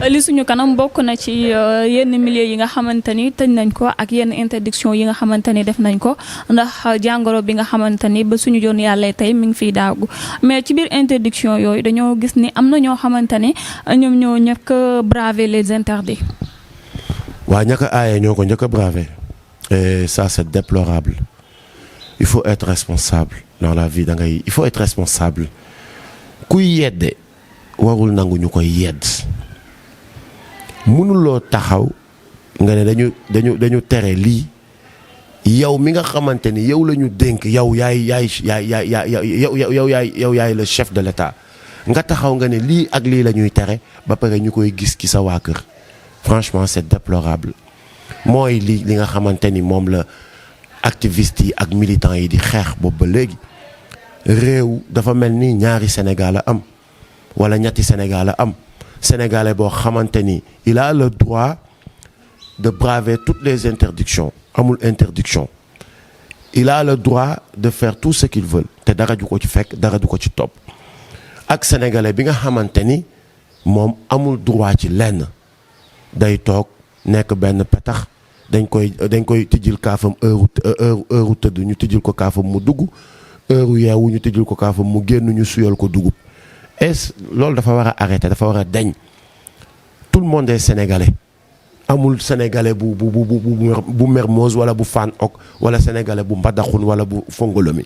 li suñu kanam bokk na ci yenn milieux yi nga xamante ni tëj nañ ko ak yenn interdiction yi nga xamante ni def nañ ko ndax jàngoro bi nga xamante ni ba suñu joon yàlla tey mi ngi fiy daagu mais ci biir interdiction yooyu dañoo gis ni am na ñoo xamante ni ñoom ñoo ñëkk braver les interdits. waa ñàkk a aaye ñoo ko njëkk a braver et ça c'est déplorable. Il faut être responsable dans la vie il faut être responsable kuy yedde warul nangu ñu koy yedd mënuloo taxaw nga ne dañu tere lii yow mi nga xamante ni yow la ñu dénk yow yaay le chef de l'État nga taxaw nga ne lii ak lii la ñuy tere ba pare ñu koy gis ci sa waa kër franchement c'est déplorable mooy li nga xamante ni moom la activistes yi ak militants yi di xeex boobu ba léegi réew dafa mel ni ñaari Sénégal am wala ñetti Sénégal am sénégalais boo xamante ni il a le droit de braver toutes les interdictions amul interdiction il a le droit de faire tout ce qu'il veut te dara du ko ci fekk dara du ko ci topp ak sénégalais bi nga xamante ni moom amul droit ci lenn day toog nekk benn petax dañ koy tijjil kaafam heure tëdd ñu tijjil ko kaafam mu dugg heure yeewu ñu tijjil ko kaafam mu génn ñu suyal ko dugub loolu dafa war a arrêter dafa war a deñ tout le monde est sénégalais amul sénégalais bu Mermoz wala bu Fann Ok wala sénégalais bu Mbadakhoune wala bu Fongolomi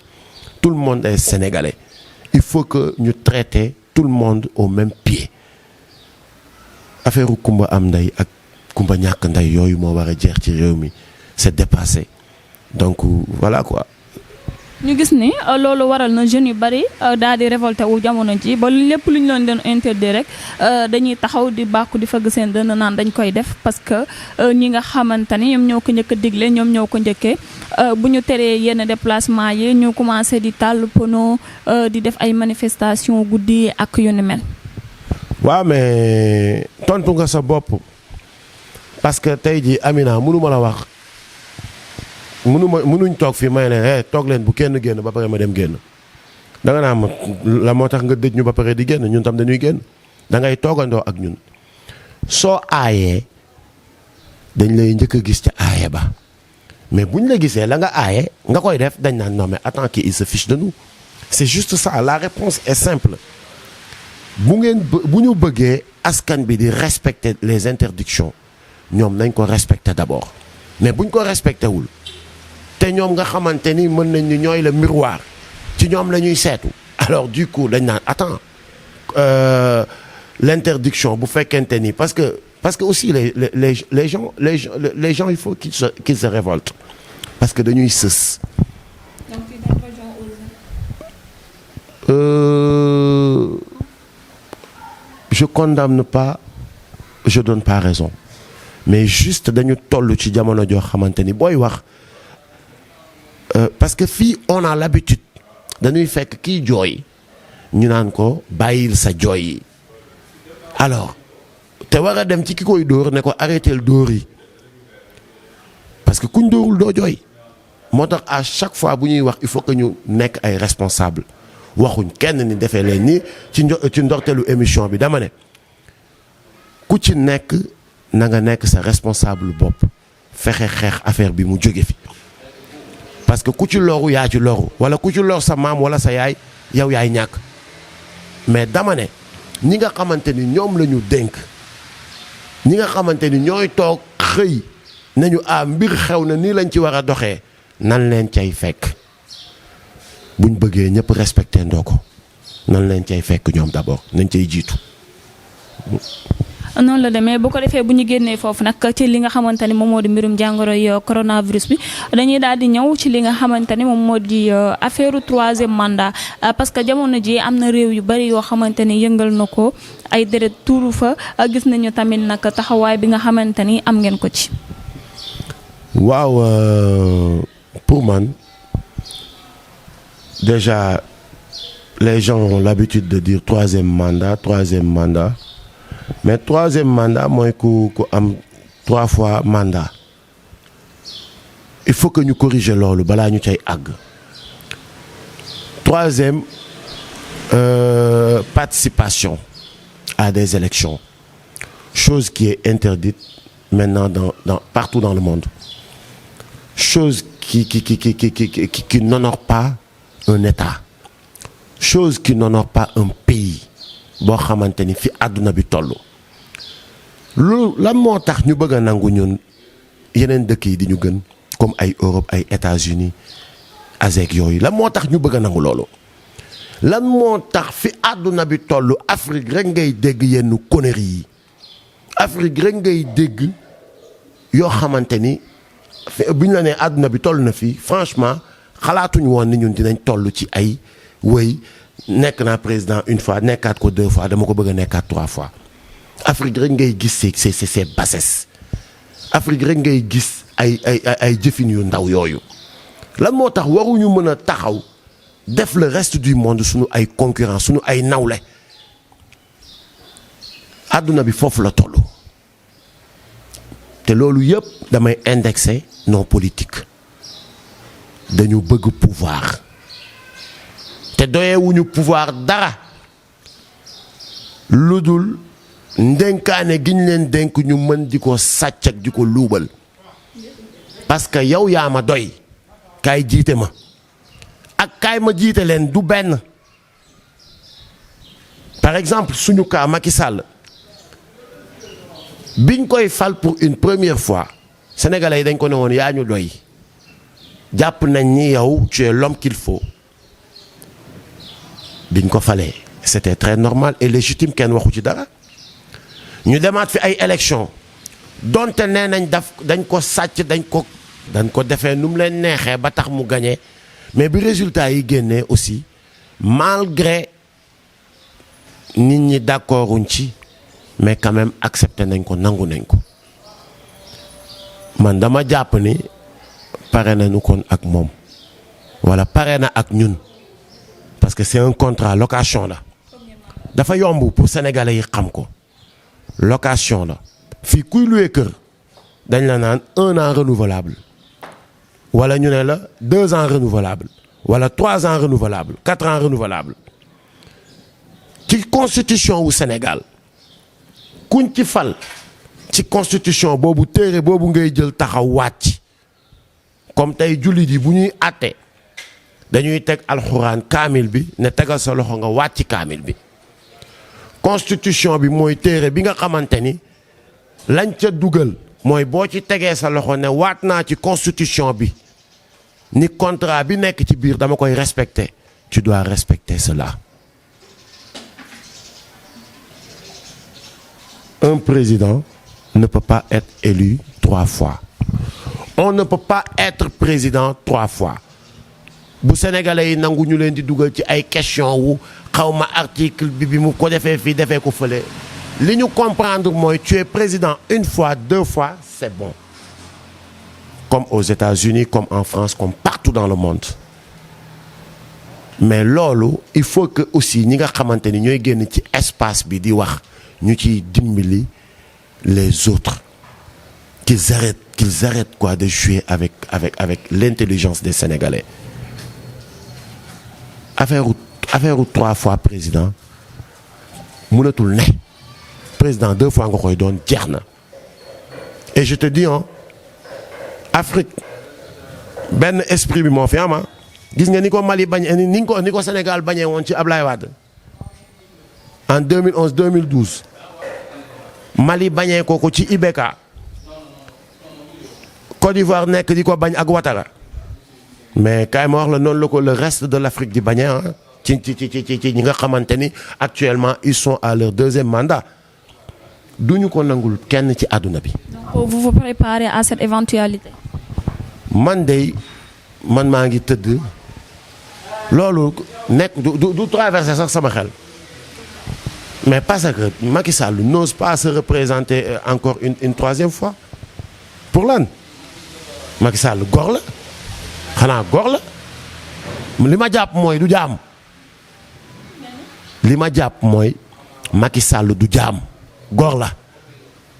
tout le monde est sénégalais il faut que ñu traiter tout le monde au même pied affaire kumba am ndey ak kumba ñàkk ndey yooyu moo war a jeex ci réew mi c'est dépassé donc voilà quoi. ñu gis ni loolu waral na jeunes yu bari daal di révolté wu jamono ji ba lépp lu ñu leen doon interdit rek dañuy taxaw di bàkku di fëgg seen dënn naan dañ koy def parce que ñi nga xamante ni ñoom ñoo ko njëkk a digle ñoom ñoo ko njëkkee bu ñu teree yenn déplacement yi ñu commencé di tàll pono di def ay manifestation guddi ak yu ni mel. waaw mais tontu nga sa bopp parce que tey jii Amina mënuma la wax. mënuñ toog fii may ne toog leen bu kenn génn ba pare ma dem génn da nga naa ma la moo tax nga dëj ñu ba pare di génn ñun tam dañuy génn da ngay toogandoo ak ñun soo aayee dañ lay njëkk a gis ca aaye ba mais buñ la gisee la nga aaye nga koy def dañ naan non mais attends qu'il il se fiche de nous c'est juste ça la réponse est simple bu ñu bëggee askan bi di respecter les interdictions ñoom nañ ko respecter d'abord mais buñ ko respecté wul te ñoom nga xamante ni mën nañ ni ñooy le miroir ci ñoom la ñuy seetu alors du coup dañ naan attends l'interdiction bu fekkente ni parce que aussi les gens il faut qu'ils se révoltent parce que dañuy sës. donc tu donnes raison aux je condamne pas je donne pas raison mais juste dañu toll ci jamono joo xamante ni booy wax parce que fii on a l'habitude dañuy fekk kii jooy ñu naan ko bàyyil sa jooy yi alors te war a dem ci ki koy dóor ne ko arrêteel dóor yi parce que kuñ dóorul doo jooy moo tax à chaque fois bu ñuy wax il faut que ñu nekk ay responsable waxuñ kenn ni defee leen ni ci ndorteelu émission bi dama ne ku ci nekk na nga nekk sa responsable bopp fexe xeex affaire bi mu jóge fi parce que ku ci loru yaa ci loru wala ku ci lor sa maam wala sa yaay yow yaay ñàkk mais dama ne ñi nga xamante ni ñoom la ñu dénk ñi nga xamante ni ñooy toog xëy nañu mbir xew na nii lañ ci war a doxee nan leen cay fekk buñ bëggee ñëpp respecté ndoo ko nan leen cay fekk ñoom d'abord nañ cay jiitu. noonu la demee bu ko defee bu ñu génnee foofu nag ci li nga xamante ni moom moo di mbirum jàngoro yi coronavirus bi dañuy daal di ñëw ci li nga xamante ni moom moo di affaire troisième mandat parce que jamono ji am na réew yu bari yoo xamante ni yëngal na ko ay deret tuuru fa gis nañu tamit nag taxawaay bi nga xamante ni am ngeen ko ci. waaw pour man déjà les gens ont l'habitude de dire troisième mandat. Mais troisième mandat mooy ku am 3 fois mandat il faut que ñu corriger loolu balaa ñu cay àgg. Troisième participation à des élections chose qui est interdite maintenant partout dans le monde, chose qui n'honore pas un État, chose qui n'honore pas un pays boo xamante ni fi àdduna bi toll. loolu lan moo tax ñu bëgg a nangu ñun yeneen dëkk yi di ñu gën comme ay Europe ay États-Unis avec yooyu lan moo tax ñu bëgg a nangu loolu. lan moo tax fi àdduna bi toll Afrique rek ngay dégg yenn conneries yi Afrique rek ngay dégg yoo xamante ni bu ñu la nee àdduna bi toll na fii franchement xalaatuñu woon ni ñun dinañ toll ci ay wéy nekk naa président une fois nekkaat ko 2 fois dama ko bëgg a nekkaat 3 fois. Afrique rek ngay gis ces bassesses Afrique rek ngay gis ay jëfin yu ndaw yooyu lan moo tax waruñu mën a taxaw def le reste du monde suñu ay concurrents suñu ay nawle àdduna bi foofu la toll te loolu yëpp damay indexé non politique dañu bëgg pouvoir te doyewuñu pouvoir dara lu dul ndénkaane gi ñu leen dénk ñu mën di ko sàcc ak di ko luubal parce que yow yaa ma doy kaay jiite ma ak kaay ma jiite leen du benn. par exemple suñu cas Macky Sall biñ koy fal pour une première fois sénégalais yi dañ ko ne woon yaa ñu doy jàpp nañ ni yow tu es l'homme qu'il faut biñ ko falee c'était très normal et légitime kenn waxu ci dara. ñu demaat fi ay élection donte nee nañ dañ ko sàcc dañ ko defee nu mu leen neexee ba tax mu gagné mais bi résultat yi génnee aussi malgré nit ñi d'accorduñ ci mais quand même accepté nañ ko nangu nañ ko man dama jàpp ni pare nañu kon ak moom wala pare na ak ñun parce que c'est un contrat location la dafa yomb pour sénégalais yi xam ko. location la fii kuy loué kër dañ la naan 1 an renouvelable wala ñu ne la 2 ans renouvelable wala 3 ans renouvelable 4 ans renouvelable ci constitution wu Sénégal kuñ ci fal ci constitution boobu téere boobu ngay jël taxaw wàcc comme tey jullit yi bu ñuy àtte dañuy teg alxuraan kaamil bi ne tegal sa loxo nga wàcc kaamil bi. constitution bi mooy téere bi nga xamante ni lañ ca dugal mooy boo ci tegee sa loxo ne waat naa ci constitution bi ni contrat bi nekk ci biir dama koy respecter tu dois respecter cela. Un président ne peut pas être élu 3 fois. On ne peut pas être président 3 fois. bu sénégalais yi nangu ñu leen di dugal ci ay question wu xawma article bi mu ko defee fii defee ko fële li ñu comprendre mooy tu es président 1 fois 2 fois c'est bon comme aux États-Unis comme en France comme partout dans le monde mais loolu il faut que aussi ñi nga xamante ni ñooy génn ci espace bi di wax ñu ciy dimbali les autres qu'ils arrêtent quoi de jouer avec l'intelligence des Sénégalais. affaire 3 fois président mënatul ne président 2 fois nga koy doon jeex na et je te dis Afrique benn esprit bi moo fi am gis nga ni ko Mali bañ ni ko Sénégal bañee woon ci Ablaye Wade en 2011 2012 Mali bañee ko ci IBK Côte d'Ivoire nekk di ko bañ ak Ouattara mais kaay ma wax la noonu la ko le reste de l'Afrique di bañee ci ñi nga xamante ni actuellement ils sont à leur 2e mandat duñu ko nangul kenn ci àdduna bi. donc vous vous préparez à cette éventualité. man maa ngi tëdd loolu nekk du traverser sax sama xel mais parce que Macky Sall n'ose pas se représenter encore une 3e fois pour lan Macky Sall góor la xanaa góor la li ma jàpp mooy du jaam li ma jàpp mooy Macky Sall du jaam góor la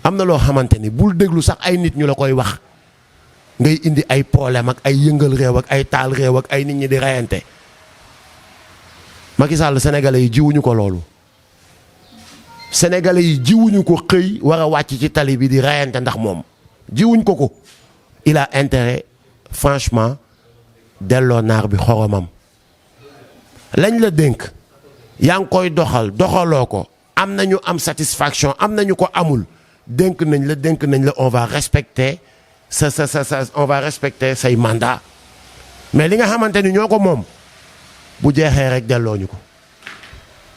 am na loo xamante ni bul déglu sax ay nit ñu la koy wax ngay indi ay problème ak ay yëngal réew ak ay taal réew ak ay nit ñi di reyante Macky Sall sénégalais yi jiwuñu ko loolu sénégalais yi jiwuñu ko xëy war a wàcc ci tali bi di rayante ndax moom jiwuñ ko il a intérêt franchement delloo naar bi xoromam lañ la dénk yaa ngi koy doxaloo ko am nañu am satisfaction am nañu ko amul dénk nañ la on va respecter on va respecter say mandat mais li nga xamante ni ñoo ko moom bu jeexee rek delloo ñu ko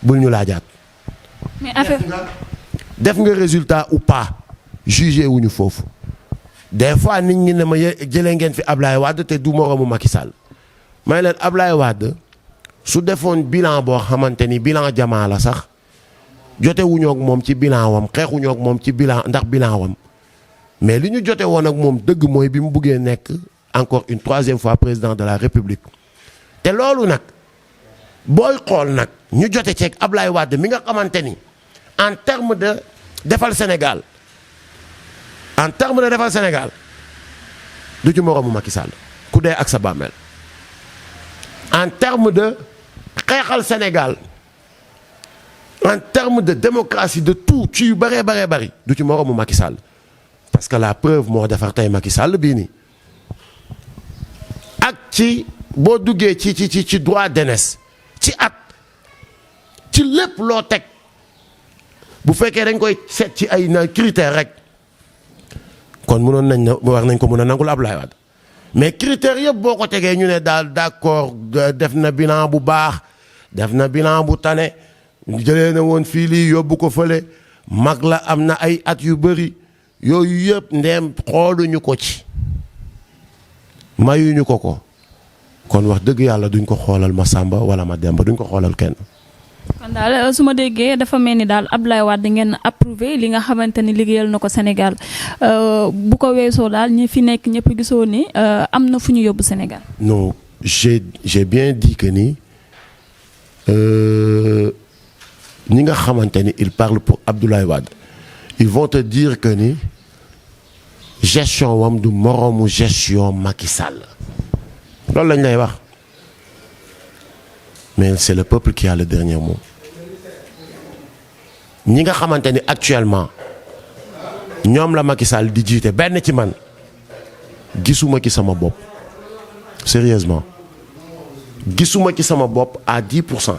bul ñu laajaat. mais affaire def nga résultat ou pas jugé wuñu foofu des fois nit ñi ne ma jëlee ngeen fi Ablaye Wade te du moromu Macky Sall may leen Ablaye Wade su defoon bilan boo xamante ni bilan jamaa la sax jote wuñoo ak moom ci bilan wam xeexuñoo ak moom ci bilan ndax bilan wam mais li ñu jote woon ak moom dëgg mooy bi mu buggee nekk encore une troisième fois président de la République te loolu nag booy xool nag ñu jote ceeg Ablaye Wade mi nga xamante ni en terme de defal Sénégal du ci moromu Macky Sall ku dee ak sa bàmmeel en terme de xeexal Sénégal en terme de démocratie de tout ci yu bëree bëri du ci moromu Macky Sall parce que la preuve moo defar tey Macky Sall bii nii ak ci boo duggee ci droit d'aînesse ci at ci lépp loo teg bu fekkee dañ koy seet ci ay na critères rek kon mënoon nañ na war nañ ko mën a nangul Ablaye Wade mais critères yëpp boo ko tegee ñu ne daal d'accord def na bilan bu baax def na bilan bu tane jëlee na woon fii lii yóbbu ko fële mag la am na ay at yu bëri yooyu yëpp ndeem xooluñu ko ci mayuñu ko kon wax dëgg yàlla duñ ko xoolal ma Samba wala ma Demba duñ ko xoolal kenn. kon daal su ma déggee dafa mel ni daal Ablaye Wade ngeen approuvé li nga xamante ni liggéeyal na ko Sénégal bu ko weesoo daal ñi fi nekk ñëpp gisoo ni am na fu ñu yóbbu Sénégal. non j'ai bien dit que ni ñi nga xamante ni il parle pour Abdoulaye Wade ils vont te dire que ni gestion wam du moroomu gestion Macky Sall loolu lañ lay wax. mais c'est le peuple qui a le dernier mot ñi nga xamante ni actuellement ñoom la Macky Sall di jiite benn ci man gisuma ci sama bopp sérieusement gisuma ci sama bopp à 10%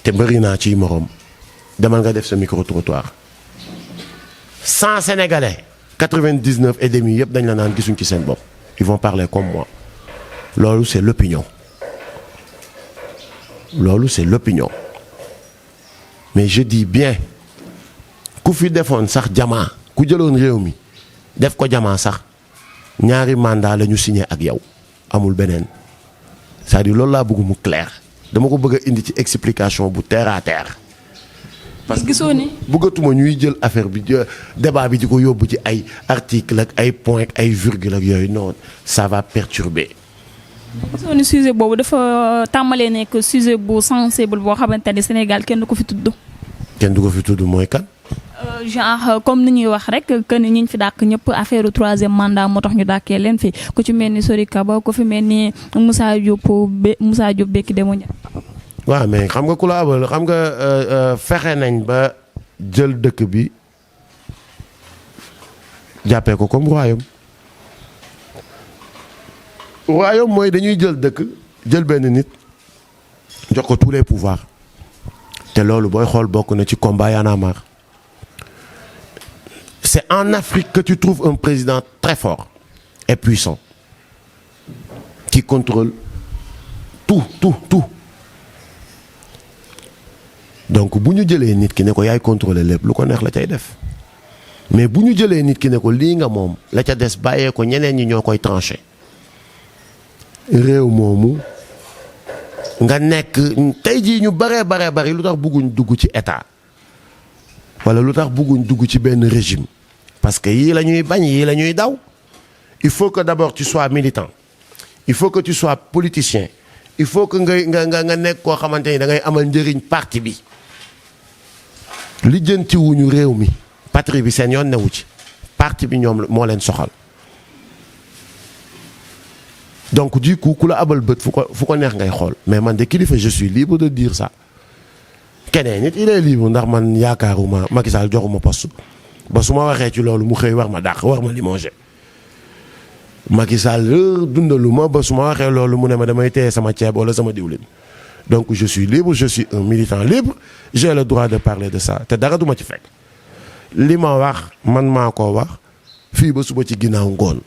te bëri naa ciy moroom demal nga def sa micro trottoir 100 Sénégalais 99 et demi yëpp dañ la naan gisuñ ci seen bopp ils vont parler comme moi loolu c'est l'opinion mais je dis bien ku fi defoon sax jamaa ku jëloon réew mi def ko jamaa sax ñaari mandat la ñu signé ak yow amul beneen c'est-à-dire loolu laa bëgg mu clair dama ko bëgg a indi ci explication bu terre à terre. parce que gisoo ni bëggatuma ñuy jël affaire bi débat bi di ko yóbbu ci ay article ak ay point ak ay virgule ak yooyu non ça va perturber. gisoo ni sujet boobu dafa tàmbalee nekk sujet bu sensible boo xamante ni Sénégal kenn du ko fi tudd. kenn du ko fi tudd mooy kan. genre comme ni ñuy wax rek que ni ñi fi dàq ñëpp affaire troisième mandat moo tax ñu dàkkee leen fi ku ci mel ni Sori Kaba ku fi mel ni Moussa Diop Bekki Demba Ndiaye. waaw mais xam nga ku la abal xam nga fexe nañ ba jël dëkk bi jàppee ko comme royaume. royaume mooy dañuy jël dëkk jël benn nit jox ko tous les pouvoirs te loolu booy xool bokk na ci combat Y'en a marre. C'est en Afrique que tu trouves un président très fort et puissant qui contrôle tout. Donc bu ñu jëlee nit ki ne ko yaay contrôler lépp lu ko neex la cay def mais bu ñu jëlee nit ki ne ko lii nga moom la ca des bàyyee ko ñeneen ñi ñoo koy tranché réew moomu nga nekk tey jii ñu bari lu tax bëgguñ dugg ci état wala lu tax bëgguñ dugg ci benn régime parce que yii la ñuy bañ yii la ñuy daw il faut que d'abord tu sois militant il faut que tu sois politicien il faut que nga nekk koo xamante ni da ngay amal njëriñ parti bi lijjantiwuñu réew mi patrie bi seen yoon newu ci parti bi ñoom moo leen soxal donc du coup ku la abal bët fu ko neex ngay xool mais man de kilifa je suis libre de dire ça keneen nit il est libre ndax man yaakaaruma Macky Sall joxuma poste ba su ma waxee ci loolu mu xëy war ma dàq war ma limogé Macky Sall dundaluma ba su ma waxee loolu mu ne ma damay téye sama ceeb wala sama diwlin donc je suis libre je suis un militant libre j'ai le droit de parler de ça te dara duma ci fekk li ma wax man maa ko wax fii ba suba ci ginnaaw ngoon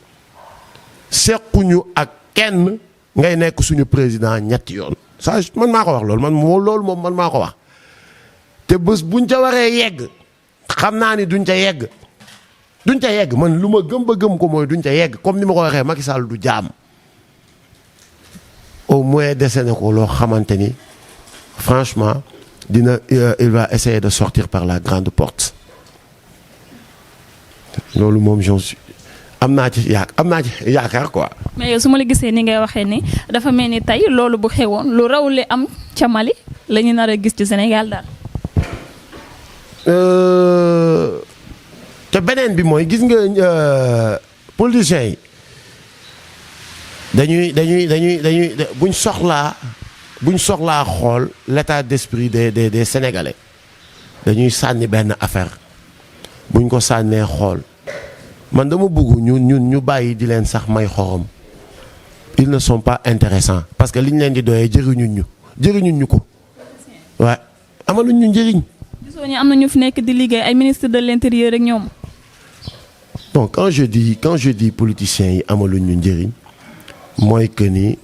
sequñu ak kenn ngay nekk suñu président ñetti yoon ça man maa ko wax loolu moom man maa ko wax te bés buñ ca waree yegg xam naa ni duñ ca yegg man lu ma gëm ba gëm ko mooy duñ ca yegg comme ni ma ko waxee Macky Sall du jaam au moins dese na ko loo xamante ni franchement il va essayer de sortir par la grande porte loolu moom am naa ci yaakaar quoi. mais yow su ma la gisee ni ngay waxee ni dafa mel ni tey loolu bu xewoon lu raw li am ca Mali la ñu nar a gis ci Sénégal daal. te beneen bi mooy gis nga politiciens yi dañuy buñ soxlaa xool l'état d'esprit des Sénégalais dañuy sànni benn affaire buñ ko sànnee xool. man dama bëgg ñu bàyyi di leen sax may xorom ils ne sont pas intéressants parce que liñ leen di doyee jëriñuñ ñu ko waaye amaluñ ñu njëriñ. gisoo ñu am na ñu fi nekk di liggéey ay ministre de l'intérieur ak ñoom. donc quand je dis politiciens yi amaluñ ñu njëriñ mooy que ni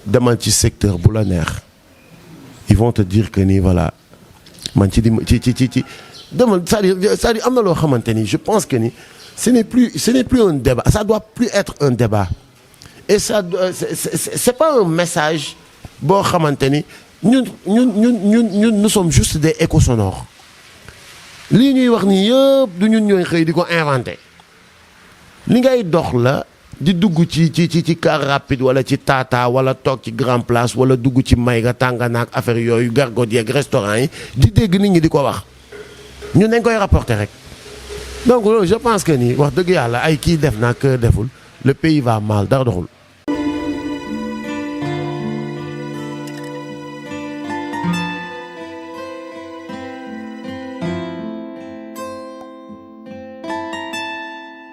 demal ci secteur bu la neex ils vont te dire que ni voilà man ci demal c'est-à-dire am na loo xamante ni je pense que ni. Ce n'est plus un débat, ça doit plus être un débat. Et ça c'est pas un message boo xamante ni nous sommes juste des échos sonores. lii ñuy wax ni yëpp du ñun ñooy xëy di ko inventé li ngay dox la di dugg ci car rapide wala ci tata wala toog ci grand place wala dugg ci may ga tànganaak affaire yooyu gargot yeeg restaurant yi di dégg nit ñi di ko wax ñun dañ koy rapporter rek. donc loolu je pense que ni wax dëgg yàlla ay kii def naa kër deful le pays va mal dara doxul.